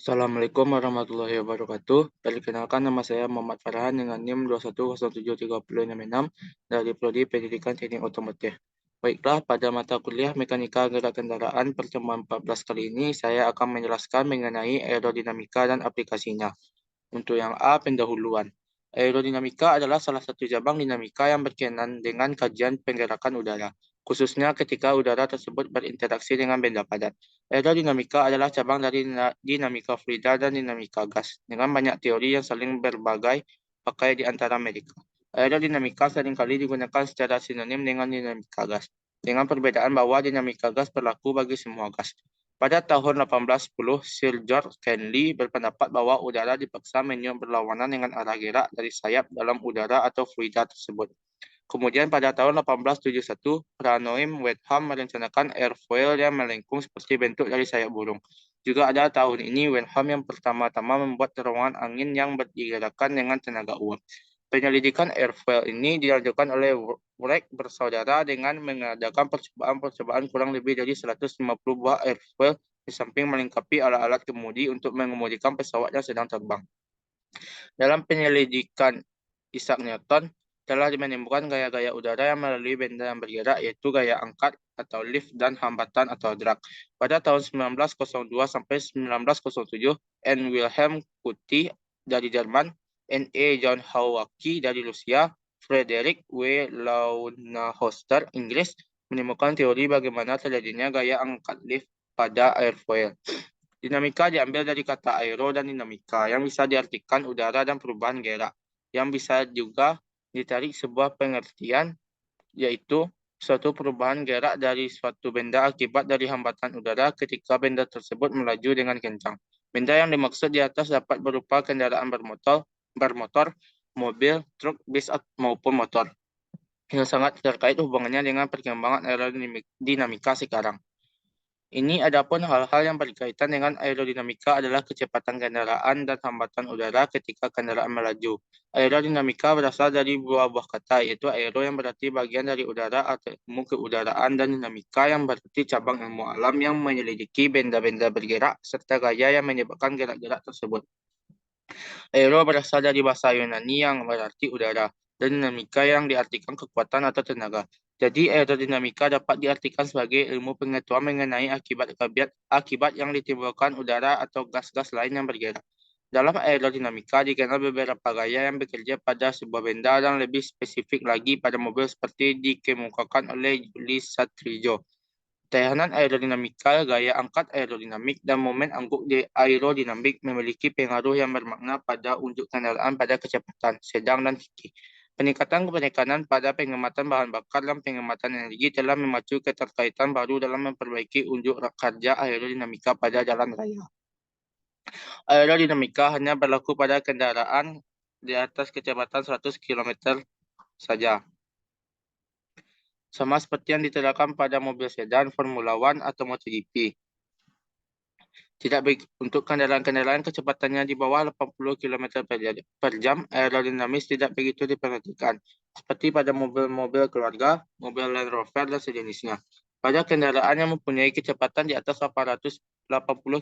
Assalamualaikum warahmatullahi wabarakatuh. Perkenalkan nama saya Muhammad Farhan dengan NIM 21073066 dari Prodi Pendidikan Teknik Otomotif. Baiklah, pada mata kuliah Mekanika Gerak Kendaraan pertemuan 14 kali ini saya akan menjelaskan mengenai aerodinamika dan aplikasinya. Untuk yang A, pendahuluan. Aerodinamika adalah salah satu cabang dinamika yang berkaitan dengan kajian penggerakan udara, khususnya ketika udara tersebut berinteraksi dengan benda padat. Aerodinamika adalah cabang dari dinamika fluida dan dinamika gas, dengan banyak teori yang saling berbagai pakai di antara mereka. Aerodinamika seringkali digunakan secara sinonim dengan dinamika gas, dengan perbedaan bahwa dinamika gas berlaku bagi semua gas. Pada tahun 1810, Sir George Canley berpendapat bahwa udara dipaksa meniup berlawanan dengan arah gerak dari sayap dalam udara atau fluida tersebut. Kemudian pada tahun 1871, Pranoim Wetham merencanakan airfoil yang melengkung seperti bentuk dari sayap burung. Juga ada tahun ini Wenham yang pertama-tama membuat terowongan angin yang digerakkan dengan tenaga uap. Penyelidikan airfoil ini dilanjutkan oleh Wright bersaudara dengan mengadakan percobaan-percobaan kurang lebih dari 150 buah airfoil di samping melengkapi alat-alat kemudi untuk mengemudikan pesawat yang sedang terbang. Dalam penyelidikan Isaac Newton telah menemukan gaya-gaya udara yang melalui benda yang bergerak, yaitu gaya angkat atau lift dan hambatan atau drag. Pada tahun 1902 sampai 1907, N. Wilhelm Kuti dari Jerman, N. E. John Hawaki dari Rusia, Frederick W. Launhoster Inggris menemukan teori bagaimana terjadinya gaya angkat lift pada airfoil. Dinamika diambil dari kata aero dan dinamika, yang bisa diartikan udara dan perubahan gerak, yang bisa juga ditarik sebuah pengertian, yaitu suatu perubahan gerak dari suatu benda akibat dari hambatan udara ketika benda tersebut melaju dengan kencang. Benda yang dimaksud di atas dapat berupa kendaraan bermotor, mobil, truk, bis, maupun motor, yang sangat terkait hubungannya dengan perkembangan aerodinamika sekarang. Ini adapun hal-hal yang berkaitan dengan aerodinamika adalah kecepatan kendaraan dan hambatan udara ketika kendaraan melaju. Aerodinamika berasal dari dua buah kata, yaitu aero yang berarti bagian dari udara atau ilmu keudaraan, dan dinamika yang berarti cabang ilmu alam yang menyelidiki benda-benda bergerak serta gaya yang menyebabkan gerak-gerak tersebut. Aero berasal dari bahasa Yunani yang berarti udara, dan dinamika yang diartikan kekuatan atau tenaga. Jadi aerodinamika dapat diartikan sebagai ilmu pengetahuan mengenai akibat yang ditimbulkan udara atau gas-gas lain yang bergerak. Dalam aerodinamika dikenal beberapa gaya yang bekerja pada sebuah benda, dan lebih spesifik lagi pada mobil seperti dikemukakan oleh Julius Satrijo. Tekanan aerodinamika, gaya angkat aerodinamik, dan momen angguk aerodinamik memiliki pengaruh yang bermakna pada unjuk kendaraan pada kecepatan sedang dan tinggi. Peningkatan penekanan pada penghematan bahan bakar dan penghematan energi telah memacu keterkaitan baru dalam memperbaiki unjuk kerja aerodinamika pada jalan raya. Aerodinamika hanya berlaku pada kendaraan di atas kecepatan 100 km saja, sama seperti yang diterapkan pada mobil sedan, Formula One, atau MotoGP. Tidak baik untuk kendaraan-kendaraan kecepatannya di bawah 80 km per jam, aerodinamis tidak begitu diperhatikan, seperti pada mobil-mobil keluarga, mobil Land Rover, dan sejenisnya. Pada kendaraan yang mempunyai kecepatan di atas 880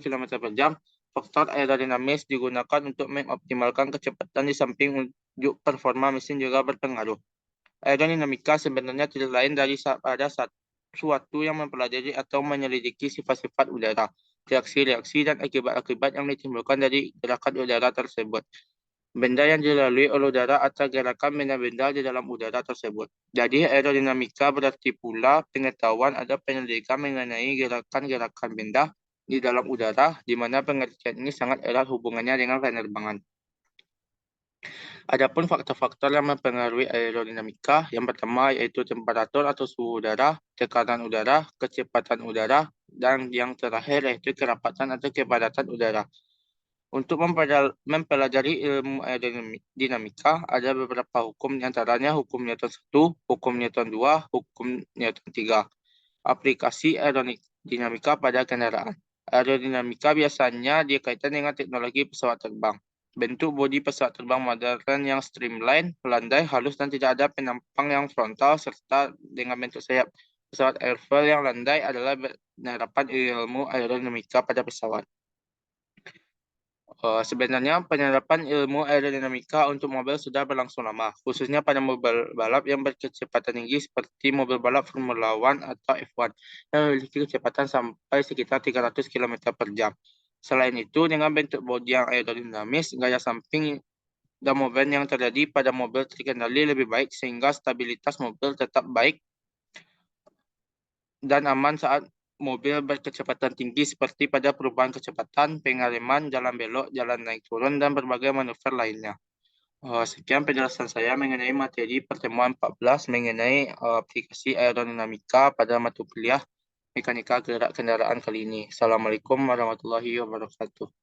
km per jam, faktor aerodinamis digunakan untuk mengoptimalkan kecepatan di samping unjuk performa mesin juga berpengaruh. Aerodinamika sebenarnya tidak lain dari pada suatu yang mempelajari atau menyelidiki sifat-sifat udara, reaksi-reaksi, dan akibat-akibat yang ditimbulkan dari gerakan udara tersebut. Benda yang dilalui oleh udara atau gerakan benda-benda di dalam udara tersebut. Jadi aerodinamika berarti pula pengetahuan atau penyelidikan mengenai gerakan-gerakan benda di dalam udara, di mana pengertian ini sangat erat hubungannya dengan penerbangan. Adapun faktor-faktor yang mempengaruhi aerodinamika, yang pertama yaitu temperatur atau suhu udara, tekanan udara, kecepatan udara, dan yang terakhir yaitu kerapatan atau kepadatan udara. Untuk mempelajari ilmu aerodinamika, ada beberapa hukum, diantaranya hukum Newton 1, hukum Newton 2, hukum Newton 3. Aplikasi aerodinamika pada kendaraan. Aerodinamika biasanya dikaitkan dengan teknologi pesawat terbang. Bentuk bodi pesawat terbang modern yang streamline, landai, halus, dan tidak ada penampang yang frontal, serta dengan bentuk sayap pesawat airfoil yang landai adalah penerapan ilmu aerodinamika pada pesawat. Sebenarnya penerapan ilmu aerodinamika untuk mobil sudah berlangsung lama, khususnya pada mobil balap yang berkecepatan tinggi seperti mobil balap Formula One atau F1 yang memiliki kecepatan sampai sekitar 300 km per jam. Selain itu, dengan bentuk bodi yang aerodinamis, gaya samping dan momen yang terjadi pada mobil terkendali lebih baik sehingga stabilitas mobil tetap baik dan aman saat mobil berkecepatan tinggi seperti pada perubahan kecepatan, pengereman, jalan belok, jalan naik turun, dan berbagai manuver lainnya. Sekian penjelasan saya mengenai materi pertemuan 14 mengenai aplikasi aerodinamika pada mata kuliah mekanika gerak kendaraan kali ini. Assalamualaikum warahmatullahi wabarakatuh.